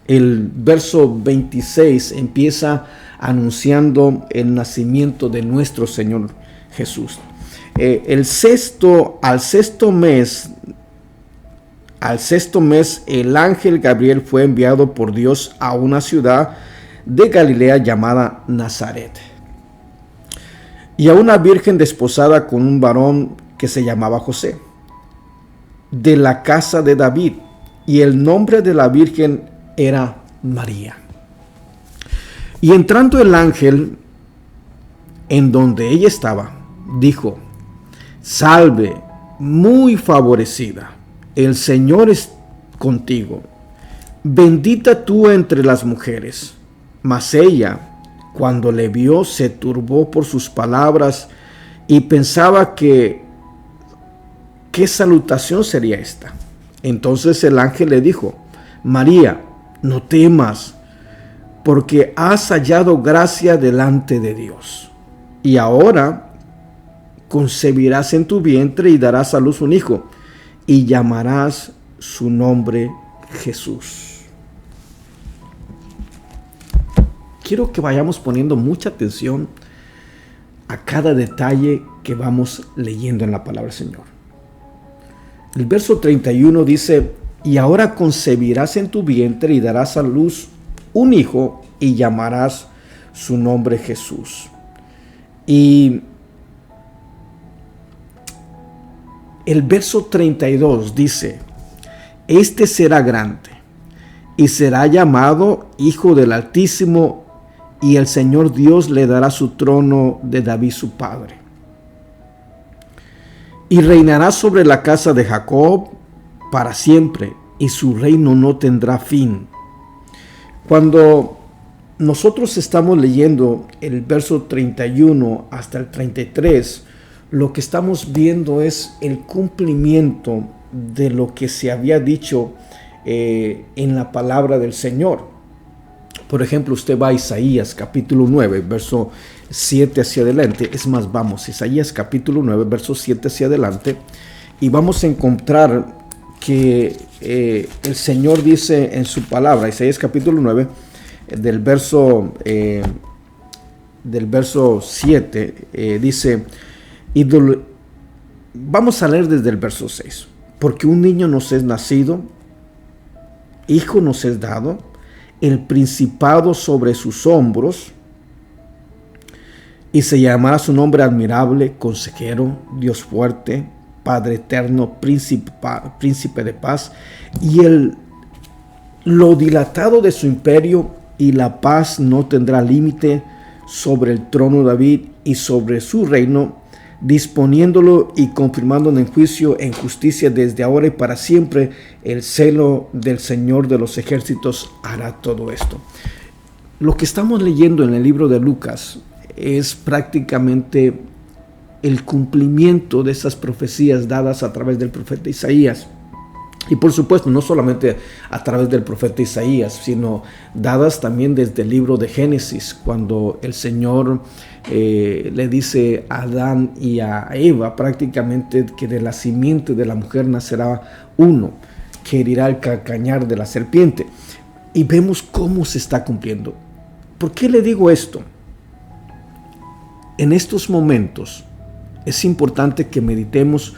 El verso 26 empieza anunciando el nacimiento de nuestro Señor Jesús. Al sexto mes, el ángel Gabriel fue enviado por Dios a una ciudad de Galilea llamada Nazaret, y a una virgen desposada con un varón que se llamaba José, de la casa de David, y el nombre de la virgen era María. Y entrando el ángel en donde ella estaba, dijo: Salve, muy favorecida, el Señor es contigo, bendita tú entre las mujeres. Mas ella, cuando le vio, se turbó por sus palabras y pensaba qué salutación sería esta. Entonces el ángel le dijo: María, no temas, porque has hallado gracia delante de Dios. Y ahora concebirás en tu vientre y darás a luz un hijo, y llamarás su nombre Jesús. Quiero que vayamos poniendo mucha atención a cada detalle que vamos leyendo en la palabra del Señor. El verso 31 dice: y ahora concebirás en tu vientre y darás a luz un hijo y llamarás su nombre Jesús. Y el verso 32 dice: este será grande y será llamado Hijo del Altísimo, y el Señor Dios le dará su trono de David su padre. Y reinará sobre la casa de Jacob para siempre, y su reino no tendrá fin. Cuando nosotros estamos leyendo el verso 31 hasta el 33, lo que estamos viendo es el cumplimiento de lo que se había dicho en la palabra del Señor. Por ejemplo, usted va a Isaías capítulo 9, verso 7 hacia adelante. Es más, vamos, Isaías capítulo 9, verso 7 hacia adelante, y vamos a encontrar que el Señor dice en su palabra, Isaías capítulo 9, del verso 7, dice, vamos a leer desde el verso 6. Porque un niño nos es nacido, hijo nos es dado, el principado sobre sus hombros, y se llamará su nombre admirable, consejero, Dios fuerte, Padre eterno, príncipe de paz. Y lo dilatado de su imperio y la paz no tendrá límite sobre el trono de David y sobre su reino, disponiéndolo y confirmándolo en juicio, en justicia desde ahora y para siempre. El celo del Señor de los ejércitos hará todo esto. Lo que estamos leyendo en el libro de Lucas es prácticamente el cumplimiento de esas profecías dadas a través del profeta Isaías. Y por supuesto, no solamente a través del profeta Isaías, sino dadas también desde el libro de Génesis, cuando el Señor le dice a Adán y a Eva prácticamente que de la simiente de la mujer nacerá uno, que herirá el calcañar de la serpiente. Y vemos cómo se está cumpliendo. ¿Por qué le digo esto? En estos momentos es importante que meditemos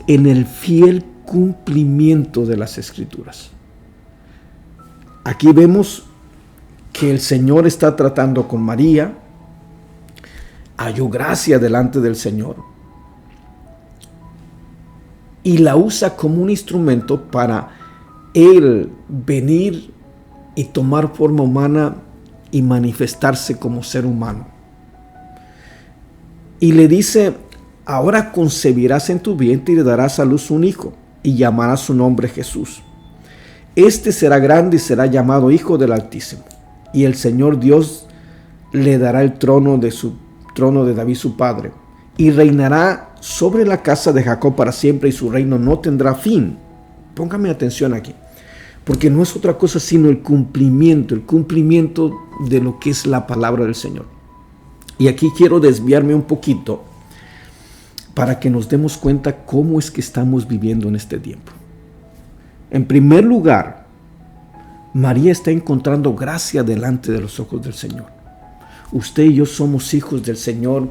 en el fiel cumplimiento de las Escrituras. Aquí vemos que el Señor está tratando con María, halló gracia delante del Señor y la usa como un instrumento para Él venir y tomar forma humana y manifestarse como ser humano. Y le dice: ahora concebirás en tu vientre y le darás a luz un hijo, y llamarás su nombre Jesús. Este será grande y será llamado Hijo del Altísimo, y el Señor Dios le dará el trono de David su padre, y reinará sobre la casa de Jacob para siempre, y su reino no tendrá fin. Póngame atención aquí, porque no es otra cosa sino el cumplimiento de lo que es la palabra del Señor. Y aquí quiero desviarme un poquito para que nos demos cuenta cómo es que estamos viviendo en este tiempo. En primer lugar, María está encontrando gracia delante de los ojos del Señor. Usted y yo somos hijos del Señor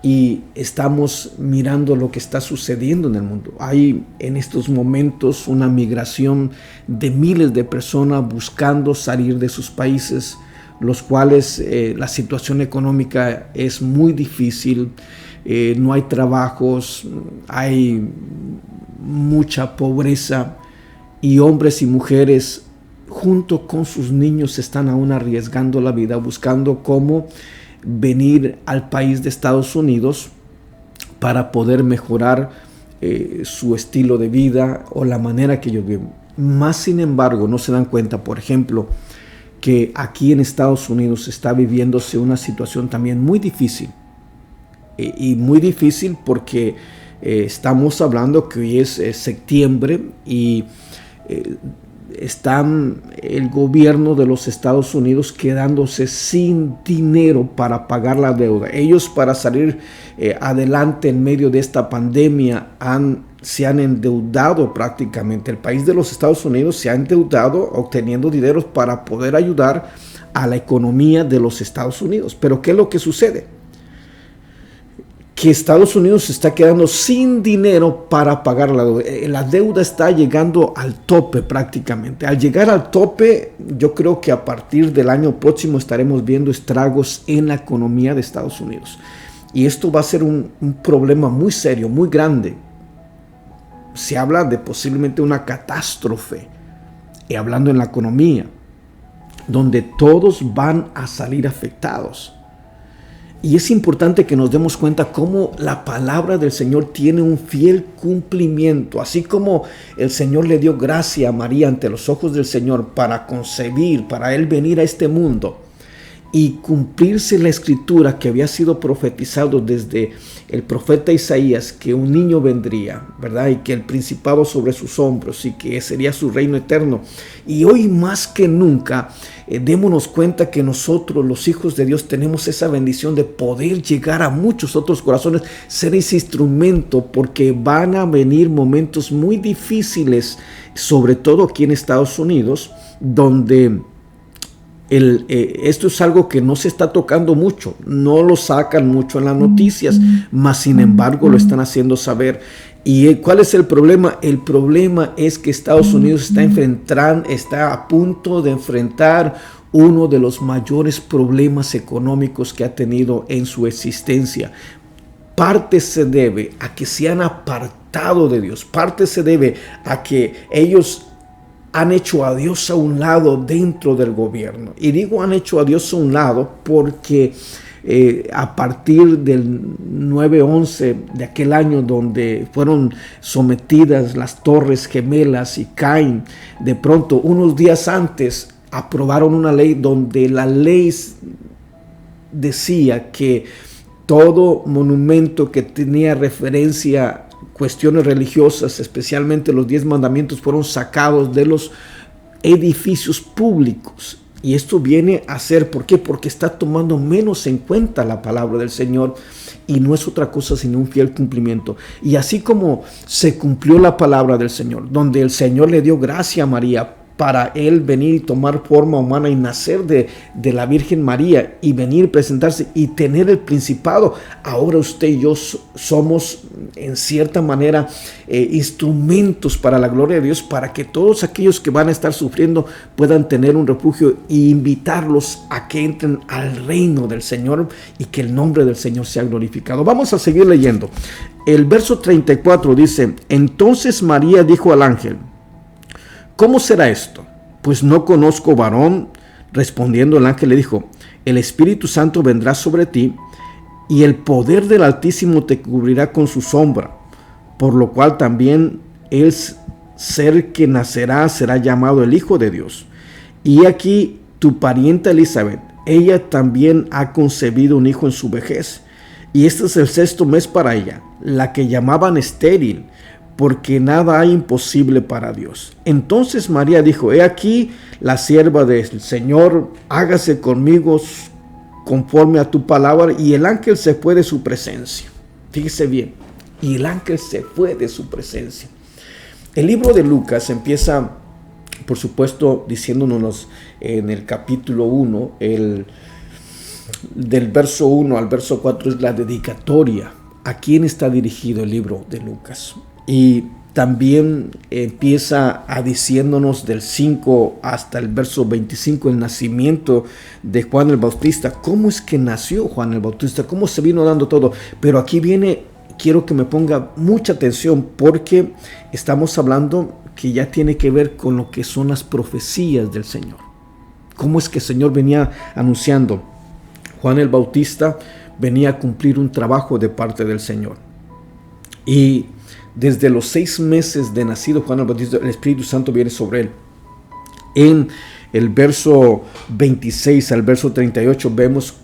y estamos mirando lo que está sucediendo en el mundo. Hay en estos momentos una migración de miles de personas buscando salir de sus países, los cuales la situación económica es muy difícil, no hay trabajos, hay mucha pobreza y hombres y mujeres junto con sus niños están aún arriesgando la vida, buscando cómo venir al país de Estados Unidos para poder mejorar su estilo de vida o la manera que ellos viven. Más sin embargo, no se dan cuenta, por ejemplo, que aquí en Estados Unidos está viviéndose una situación también muy difícil. Y muy difícil porque estamos hablando que hoy es septiembre y están el gobierno de los Estados Unidos quedándose sin dinero para pagar la deuda. Ellos, para salir adelante en medio de esta pandemia, se han endeudado prácticamente. El país de los Estados Unidos se ha endeudado obteniendo dinero para poder ayudar a la economía de los Estados Unidos. Pero ¿qué es lo que sucede? Que Estados Unidos se está quedando sin dinero para pagar la deuda. La deuda está llegando al tope prácticamente. Al llegar al tope, yo creo que a partir del año próximo estaremos viendo estragos en la economía de Estados Unidos. Y esto va a ser un problema muy serio, muy grande. Se habla de posiblemente una catástrofe, hablando en la economía, donde todos van a salir afectados. Y es importante que nos demos cuenta cómo la palabra del Señor tiene un fiel cumplimiento. Así como el Señor le dio gracia a María ante los ojos del Señor para concebir, para Él venir a este mundo y cumplirse la escritura que había sido profetizado desde el profeta Isaías, que un niño vendría, ¿verdad? Y que el principado sobre sus hombros y que sería su reino eterno. Y hoy más que nunca, démonos cuenta que nosotros, los hijos de Dios, tenemos esa bendición de poder llegar a muchos otros corazones, ser ese instrumento, porque van a venir momentos muy difíciles, sobre todo aquí en Estados Unidos, donde esto es algo que no se está tocando mucho, no lo sacan mucho en las noticias, mas sin embargo lo están haciendo saber. ¿Y cuál es el problema? El problema es que Estados Unidos está a punto de enfrentar uno de los mayores problemas económicos que ha tenido en su existencia. Parte se debe a que se han apartado de Dios, parte se debe a que ellos han hecho a Dios a un lado dentro del gobierno. Y digo han hecho a Dios a un lado porque a partir del 9/11 de aquel año, donde fueron sometidas las Torres Gemelas y caen, de pronto unos días antes aprobaron una ley donde la ley decía que todo monumento que tenía referencia a cuestiones religiosas, especialmente los 10 mandamientos, fueron sacados de los edificios públicos. Y esto viene a ser, ¿por qué? Porque está tomando menos en cuenta la palabra del Señor, y no es otra cosa sino un fiel cumplimiento. Y así como se cumplió la palabra del Señor, donde el Señor le dio gracia a María para Él venir y tomar forma humana y nacer de la Virgen María y venir, presentarse y tener el principado, ahora usted y yo somos en cierta manera instrumentos para la gloria de Dios, para que todos aquellos que van a estar sufriendo puedan tener un refugio e invitarlos a que entren al reino del Señor y que el nombre del Señor sea glorificado. Vamos a seguir leyendo. El verso 34 dice: entonces María dijo al ángel: ¿cómo será esto? Pues no conozco varón. Respondiendo el ángel le dijo: el Espíritu Santo vendrá sobre ti y el poder del Altísimo te cubrirá con su sombra, por lo cual también el ser que nacerá será llamado el Hijo de Dios. Y aquí tu parienta Elizabeth, ella también ha concebido un hijo en su vejez, y este es el 6º mes para ella, la que llamaban estéril, porque nada hay imposible para Dios. Entonces María dijo: he aquí la sierva del Señor, hágase conmigo conforme a tu palabra. Y el ángel se fue de su presencia. Fíjese bien, y el ángel se fue de su presencia. El libro de Lucas empieza por supuesto, diciéndonos en el capítulo 1, del verso 1 al verso 4 es la dedicatoria. ¿A quién está dirigido el libro de Lucas? Y también empieza a diciéndonos del 5 hasta el verso 25 el nacimiento de Juan el Bautista. ¿Cómo es que nació Juan el Bautista? ¿Cómo se vino dando todo? Pero aquí viene, quiero que me ponga mucha atención porque estamos hablando que ya tiene que ver con lo que son las profecías del Señor. ¿Cómo es que el Señor venía anunciando? Juan el Bautista venía a cumplir un trabajo de parte del Señor. Y desde los 6 meses de nacido Juan el Bautista, el Espíritu Santo viene sobre él. En el verso 26 al verso 38 vemos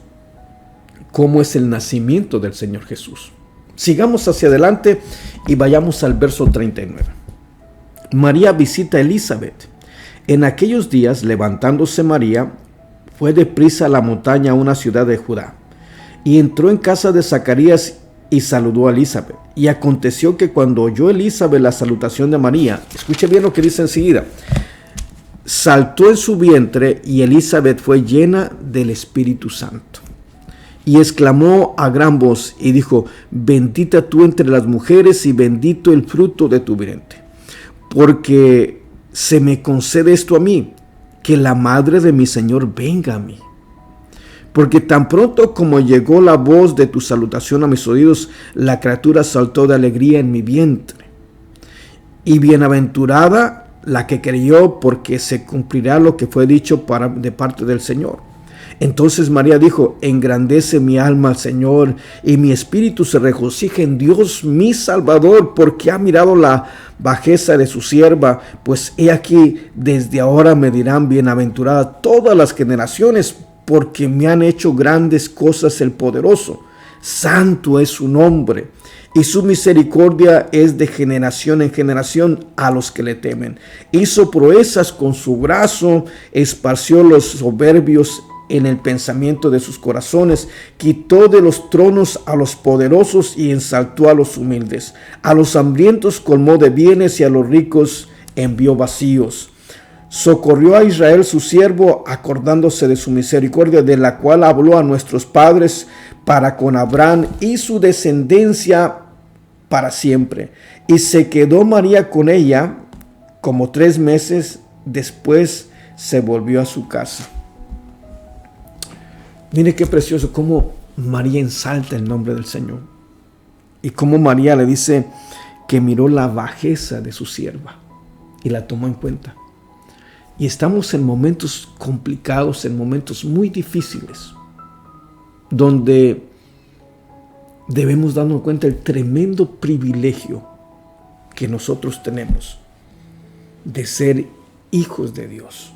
cómo es el nacimiento del Señor Jesús. Sigamos hacia adelante y vayamos al verso 39. María visita a Elizabeth. En aquellos días, levantándose María, fue deprisa a la montaña a una ciudad de Judá, y entró en casa de Zacarías y saludó a Elizabeth. Y aconteció que cuando oyó Elizabeth la salutación de María, escuche bien lo que dice enseguida, saltó en su vientre y Elizabeth fue llena del Espíritu Santo. Y exclamó a gran voz y dijo, bendita tú entre las mujeres y bendito el fruto de tu vientre. Porque se me concede esto a mí, que la madre de mi Señor venga a mí. Porque tan pronto como llegó la voz de tu salutación a mis oídos, la criatura saltó de alegría en mi vientre. Y bienaventurada la que creyó, porque se cumplirá lo que fue dicho de parte del Señor. Entonces María dijo, engrandece mi alma al Señor, y mi espíritu se regocija en Dios mi Salvador, porque ha mirado la bajeza de su sierva, pues he aquí, desde ahora me dirán bienaventurada todas las generaciones, porque me han hecho grandes cosas el poderoso. Santo es su nombre, y su misericordia es de generación en generación a los que le temen. Hizo proezas con su brazo, esparció los soberbios en el pensamiento de sus corazones, quitó de los tronos a los poderosos y ensaltó a los humildes. A los hambrientos colmó de bienes y a los ricos envió vacíos. Socorrió a Israel su siervo, acordándose de su misericordia, de la cual habló a nuestros padres para con Abraham y su descendencia para siempre. Y se quedó María con ella como 3 meses, después se volvió a su casa. Mire qué precioso cómo María ensalta el nombre del Señor. Y cómo María le dice que miró la bajeza de su sierva y la tomó en cuenta. Y estamos en momentos complicados, en momentos muy difíciles, donde debemos darnos cuenta del tremendo privilegio que nosotros tenemos de ser hijos de Dios,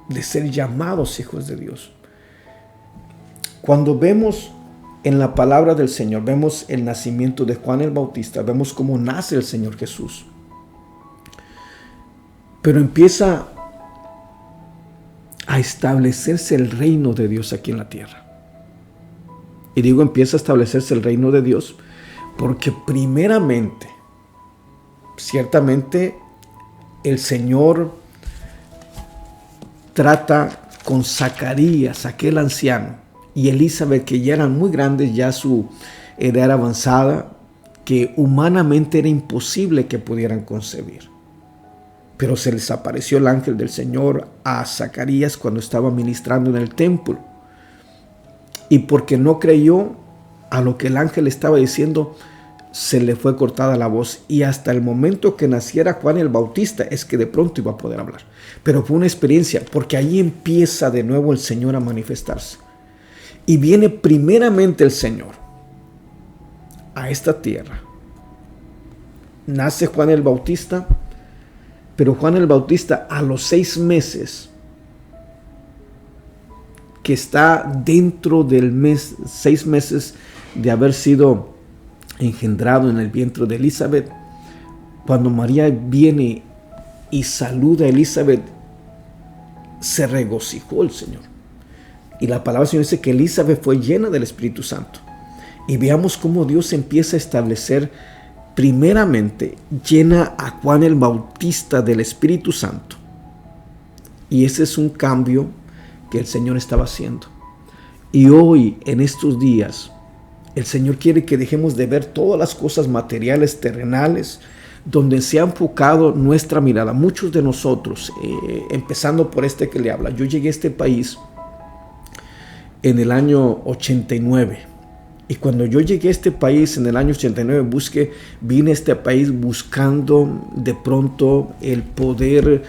de ser llamados hijos de Dios. Cuando vemos en la palabra del Señor, vemos el nacimiento de Juan el Bautista, vemos cómo nace el Señor Jesús. Pero empieza a establecerse el reino de Dios aquí en la tierra. Y digo empieza a establecerse el reino de Dios porque primeramente, ciertamente, el Señor trata con Zacarías, aquel anciano, y Elizabeth, que ya eran muy grandes, ya su edad era avanzada, que humanamente era imposible que pudieran concebir. Pero se les apareció el ángel del Señor a Zacarías cuando estaba ministrando en el templo. Y porque no creyó a lo que el ángel estaba diciendo, se le fue cortada la voz. Y hasta el momento que naciera Juan el Bautista es que de pronto iba a poder hablar. Pero fue una experiencia, porque ahí empieza de nuevo el Señor a manifestarse. Y viene primeramente el Señor a esta tierra. Nace Juan el Bautista. Pero Juan el Bautista a los 6 meses, que está dentro del 6 meses de haber sido engendrado en el vientre de Elizabeth, cuando María viene y saluda a Elizabeth, se regocijó el Señor. Y la palabra del Señor dice que Elizabeth fue llena del Espíritu Santo. Y veamos cómo Dios empieza a establecer primeramente, llena a Juan el Bautista del Espíritu Santo. Y ese es un cambio que el Señor estaba haciendo. Y hoy, en estos días, el Señor quiere que dejemos de ver todas las cosas materiales, terrenales, donde se ha enfocado nuestra mirada. Muchos de nosotros, empezando por este que le habla, yo llegué a este país en el año 89. Y cuando yo llegué a este país en el año 89, vine a este país buscando de pronto el poder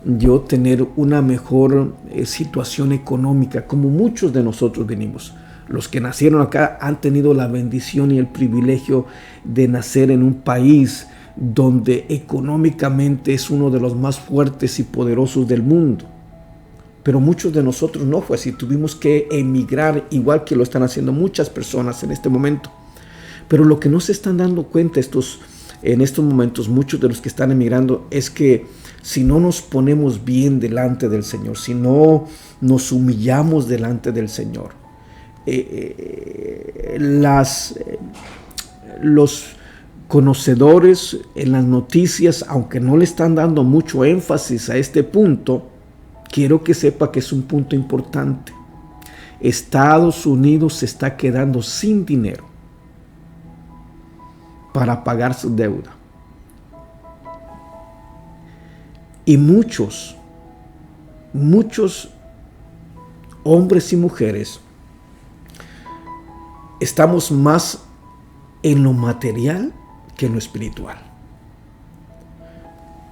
yo tener una mejor situación económica, como muchos de nosotros venimos. Los que nacieron acá han tenido la bendición y el privilegio de nacer en un país donde económicamente es uno de los más fuertes y poderosos del mundo. Pero muchos de nosotros no fue así. Tuvimos que emigrar, igual que lo están haciendo muchas personas en este momento. Pero lo que no se están dando cuenta en estos momentos, muchos de los que están emigrando, es que si no nos ponemos bien delante del Señor, si no nos humillamos delante del Señor, los conocedores en las noticias, aunque no le están dando mucho énfasis a este punto, quiero que sepa que es un punto importante. Estados Unidos se está quedando sin dinero para pagar su deuda. Y muchos hombres y mujeres estamos más en lo material que en lo espiritual.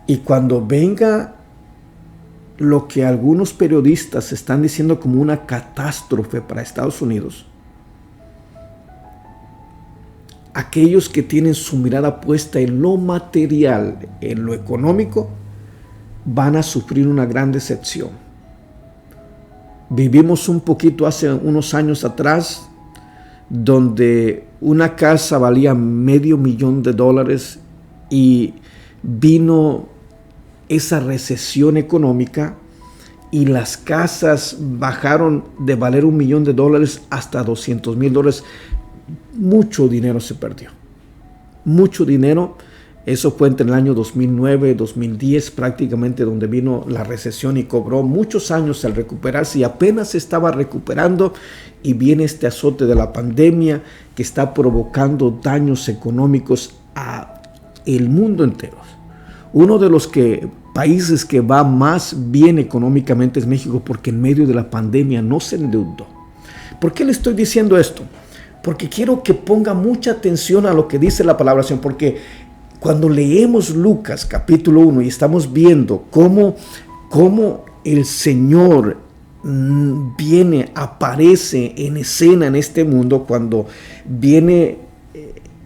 Y cuando venga lo que algunos periodistas están diciendo como una catástrofe para Estados Unidos, aquellos que tienen su mirada puesta en lo material, en lo económico, van a sufrir una gran decepción. Vivimos un poquito hace unos años atrás, donde una casa valía $500,000 y vino esa recesión económica y las casas bajaron de valer $1,000,000 hasta $200,000. Mucho dinero se perdió. Mucho dinero. Eso fue entre el año 2009 y 2010 prácticamente, donde vino la recesión y cobró muchos años al recuperarse y apenas se estaba recuperando, y viene este azote de la pandemia que está provocando daños económicos a el mundo entero. Uno de los países que va más bien económicamente es México, porque en medio de la pandemia no se endeudó. ¿Por qué le estoy diciendo esto? Porque quiero que ponga mucha atención a lo que dice la palabra, porque cuando leemos Lucas capítulo 1 y estamos viendo cómo el Señor aparece en escena en este mundo, cuando viene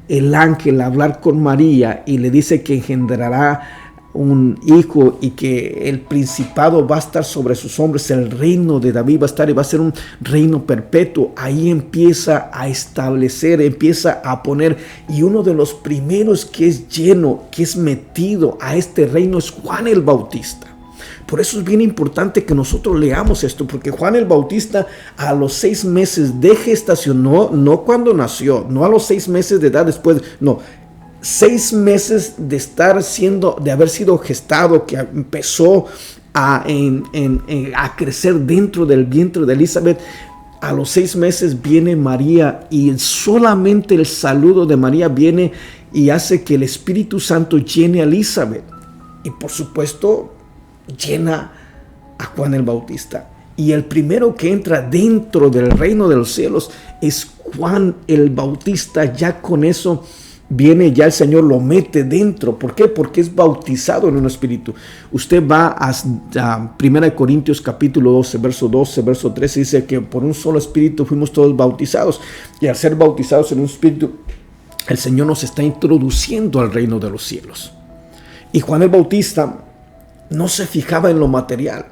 el ángel a hablar con María y le dice que engendrará un hijo y que el principado va a estar sobre sus hombros, el reino de David va a estar y va a ser un reino perpetuo. Ahí empieza a establecer, empieza a poner, y uno de los primeros que es lleno, que es metido a este reino es Juan el Bautista. Por eso es bien importante que nosotros leamos esto, porque Juan el Bautista a los 6 meses de gestación, no cuando nació, no a los 6 meses de edad después, no, 6 meses de haber sido gestado, que empezó a crecer dentro del vientre de Elizabeth. A los 6 meses viene María, y solamente el saludo de María viene y hace que el Espíritu Santo llene a Elizabeth, y por supuesto llena a Juan el Bautista. Y el primero que entra dentro del reino de los cielos es Juan el Bautista. Ya con eso viene, ya el Señor lo mete dentro. ¿Por qué? Porque es bautizado en un espíritu. Usted va a 1 Corintios capítulo 12, verso 13, dice que por un solo espíritu fuimos todos bautizados. Y al ser bautizados en un espíritu, el Señor nos está introduciendo al reino de los cielos. Y Juan el Bautista no se fijaba en lo material.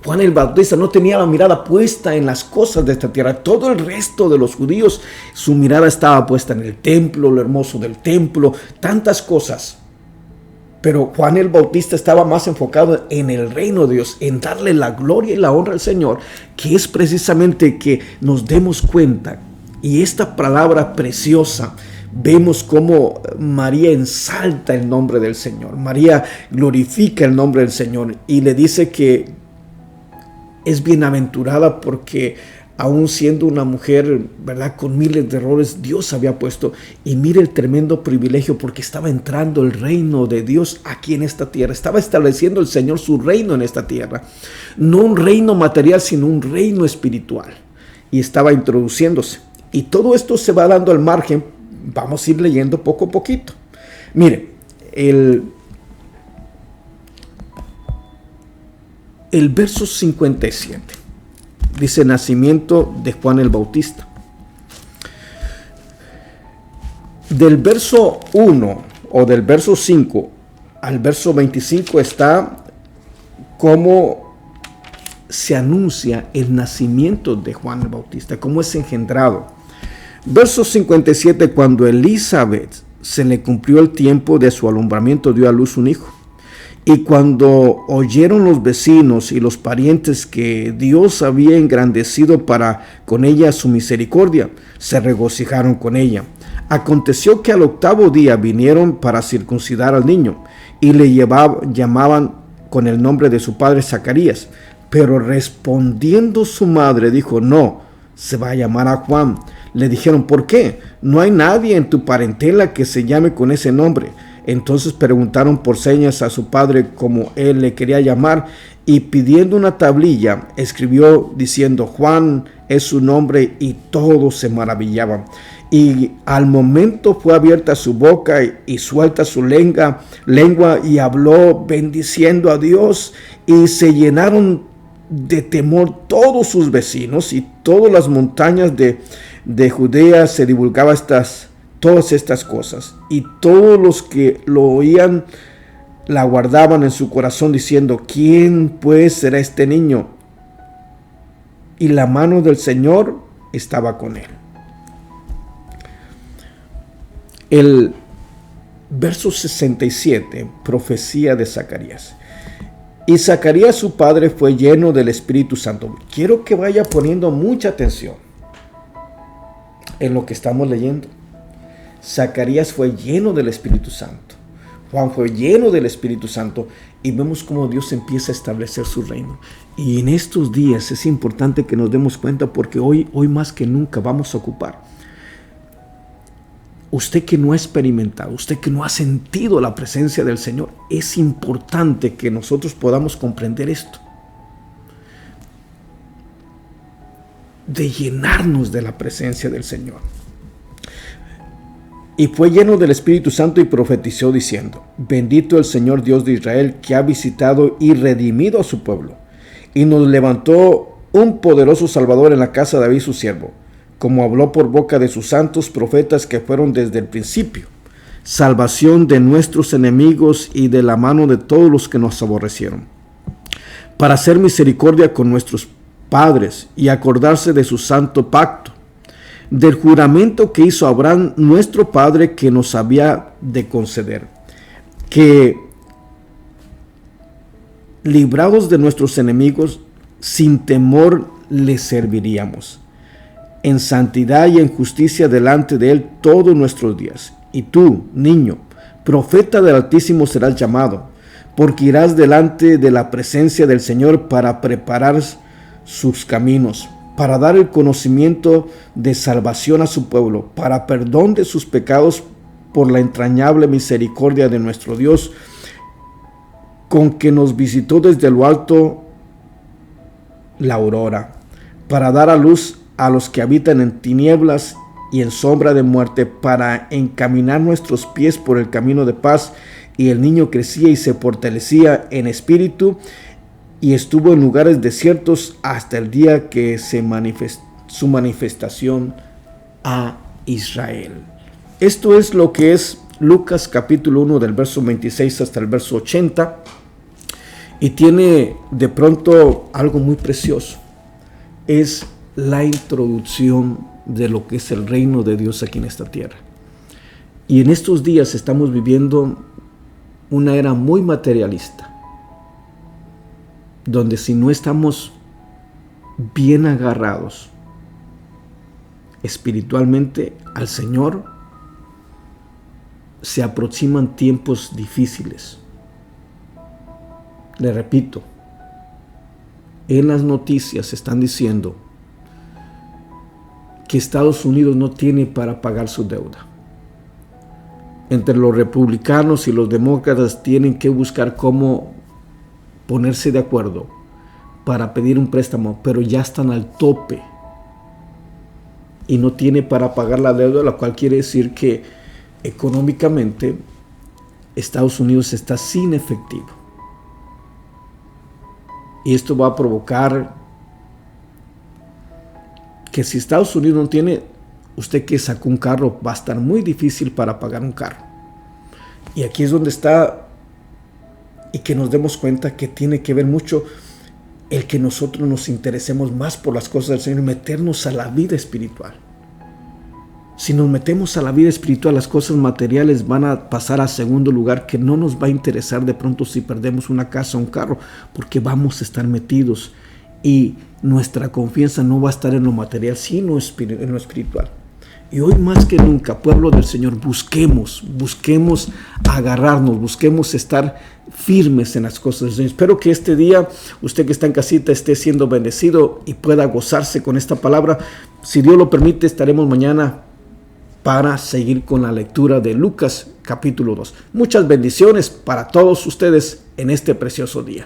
Juan el Bautista no tenía la mirada puesta en las cosas de esta tierra. Todo el resto de los judíos, su mirada estaba puesta en el templo, lo hermoso del templo, tantas cosas. Pero Juan el Bautista estaba más enfocado en el reino de Dios, en darle la gloria y la honra al Señor, que es precisamente que nos demos cuenta. Y esta palabra preciosa, vemos cómo María ensalta el nombre del Señor. María glorifica el nombre del Señor y le dice que es bienaventurada porque aún siendo una mujer, ¿verdad?, con miles de errores, Dios había puesto. Y mire el tremendo privilegio, porque estaba entrando el reino de Dios aquí en esta tierra. Estaba estableciendo el Señor su reino en esta tierra. No un reino material, sino un reino espiritual. Y estaba introduciéndose. Y todo esto se va dando al margen. Vamos a ir leyendo poco a poquito. Mire, el verso 57 dice: nacimiento de Juan el Bautista. Del verso 1 o del verso 5 al verso 25 está cómo se anuncia el nacimiento de Juan el Bautista, cómo es engendrado. Verso 57: cuando Elizabeth se le cumplió el tiempo de su alumbramiento, dio a luz un hijo. Y cuando oyeron los vecinos y los parientes que Dios había engrandecido para con ella su misericordia, se regocijaron con ella. Aconteció que al 8º día vinieron para circuncidar al niño y le llamaban con el nombre de su padre Zacarías. Pero respondiendo su madre dijo: no, se va a llamar a Juan. Le dijeron: ¿por qué? No hay nadie en tu parentela que se llame con ese nombre. Entonces preguntaron por señas a su padre como él le quería llamar, y pidiendo una tablilla escribió diciendo: Juan es su nombre, y todos se maravillaban. Y al momento fue abierta su boca y suelta su lengua y habló bendiciendo a Dios, y se llenaron de temor todos sus vecinos, y todas las montañas de Judea se divulgaba todas estas cosas, y todos los que lo oían la guardaban en su corazón diciendo: ¿quién pues será este niño? Y la mano del Señor estaba con él. El verso 67, profecía de Zacarías. Y Zacarías su padre fue lleno del Espíritu Santo. Quiero que vaya poniendo mucha atención en lo que estamos leyendo. Zacarías fue lleno del Espíritu Santo. Juan fue lleno del Espíritu Santo, y vemos cómo Dios empieza a establecer su reino. Y en estos días es importante que nos demos cuenta, porque hoy más que nunca vamos a ocupar. Usted que no ha experimentado, usted que no ha sentido la presencia del Señor, es importante que nosotros podamos comprender esto. De llenarnos de la presencia del Señor. Y fue lleno del Espíritu Santo y profetizó diciendo: bendito el Señor Dios de Israel, que ha visitado y redimido a su pueblo, y nos levantó un poderoso Salvador en la casa de David su siervo, como habló por boca de sus santos profetas que fueron desde el principio, salvación de nuestros enemigos y de la mano de todos los que nos aborrecieron, para hacer misericordia con nuestros padres y acordarse de su santo pacto, del juramento que hizo Abraham nuestro padre, que nos había de conceder, que librados de nuestros enemigos, sin temor le serviríamos, en santidad y en justicia delante de él todos nuestros días. Y tú, niño, profeta del Altísimo serás llamado, porque irás delante de la presencia del Señor para preparar sus caminos, para dar el conocimiento de salvación a su pueblo, para perdón de sus pecados, por la entrañable misericordia de nuestro Dios, con que nos visitó desde lo alto la aurora, para dar a luz a los que habitan en tinieblas y en sombra de muerte, para encaminar nuestros pies por el camino de paz. Y el niño crecía y se fortalecía en espíritu, y estuvo en lugares desiertos hasta el día que su manifestación a Israel. Esto es lo que es Lucas capítulo 1 del verso 26 hasta el verso 80, y tiene de pronto algo muy precioso. Es la introducción de lo que es el reino de Dios aquí en esta tierra. Y en estos días estamos viviendo una era muy materialista, donde si no estamos bien agarrados espiritualmente al Señor, se aproximan tiempos difíciles. Le repito, en las noticias están diciendo que Estados Unidos no tiene para pagar su deuda. Entre los republicanos y los demócratas tienen que buscar cómo ponerse de acuerdo para pedir un préstamo, pero ya están al tope y no tiene para pagar la deuda, lo cual quiere decir que económicamente Estados Unidos está sin efectivo. Y esto va a provocar que si Estados Unidos no tiene, usted que sacó un carro, va a estar muy difícil para pagar un carro. Y aquí es donde está, y que nos demos cuenta que tiene que ver mucho el que nosotros nos interesemos más por las cosas del Señor y meternos a la vida espiritual. Si nos metemos a la vida espiritual, las cosas materiales van a pasar a segundo lugar, que no nos va a interesar de pronto si perdemos una casa o un carro, porque vamos a estar metidos y nuestra confianza no va a estar en lo material, sino en lo espiritual. Y hoy más que nunca, pueblo del Señor, busquemos agarrarnos, busquemos estar firmes en las cosas del Señor. Espero que este día, usted que está en casita, esté siendo bendecido y pueda gozarse con esta palabra. Si Dios lo permite, estaremos mañana para seguir con la lectura de Lucas capítulo 2. Muchas bendiciones para todos ustedes en este precioso día.